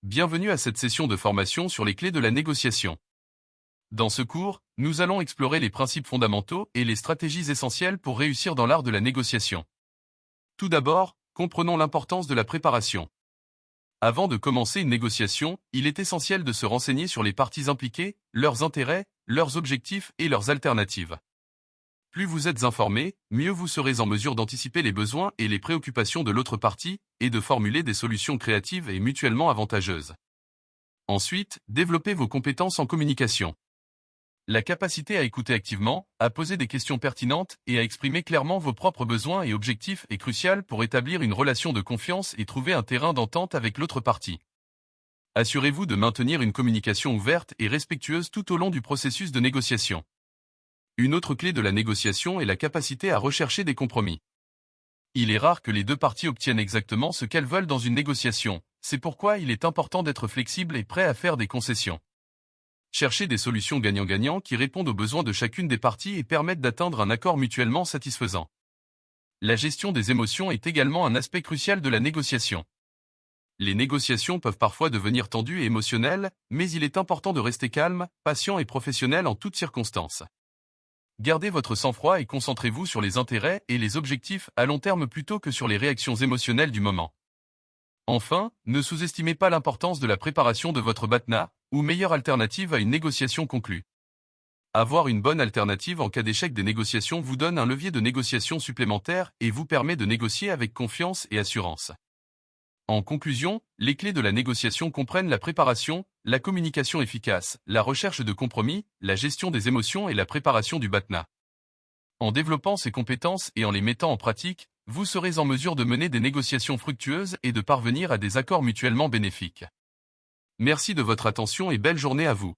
bienvenue à cette session de formation sur les clés de la négociation. Dans ce cours, nous allons explorer les principes fondamentaux et les stratégies essentielles pour réussir dans l'art de la négociation. Tout d'abord, comprenons l'importance de la préparation. Avant de commencer une négociation, il est essentiel de se renseigner sur les parties impliquées, leurs intérêts, leurs objectifs et leurs alternatives. Plus vous êtes informé, mieux vous serez en mesure d'anticiper les besoins et les préoccupations de l'autre partie, et de formuler des solutions créatives et mutuellement avantageuses. Ensuite, développez vos compétences en communication. La capacité à écouter activement, à poser des questions pertinentes et à exprimer clairement vos propres besoins et objectifs est cruciale pour établir une relation de confiance et trouver un terrain d'entente avec l'autre partie. Assurez-vous de maintenir une communication ouverte et respectueuse tout au long du processus de négociation. Une autre clé de la négociation est la capacité à rechercher des compromis. Il est rare que les deux parties obtiennent exactement ce qu'elles veulent dans une négociation, c'est pourquoi il est important d'être flexible et prêt à faire des concessions. Cherchez des solutions gagnant-gagnant qui répondent aux besoins de chacune des parties et permettent d'atteindre un accord mutuellement satisfaisant. La gestion des émotions est également un aspect crucial de la négociation. Les négociations peuvent parfois devenir tendues et émotionnelles, mais il est important de rester calme, patient et professionnel en toutes circonstances. Gardez votre sang-froid et concentrez-vous sur les intérêts et les objectifs à long terme plutôt que sur les réactions émotionnelles du moment. Enfin, ne sous-estimez pas l'importance de la préparation de votre BATNA, ou meilleure alternative à une négociation conclue. Avoir une bonne alternative en cas d'échec des négociations vous donne un levier de négociation supplémentaire et vous permet de négocier avec confiance et assurance. En conclusion, les clés de la négociation comprennent la préparation, la communication efficace, la recherche de compromis, la gestion des émotions et la préparation du BATNA. En développant ces compétences et en les mettant en pratique, vous serez en mesure de mener des négociations fructueuses et de parvenir à des accords mutuellement bénéfiques. Merci de votre attention et belle journée à vous.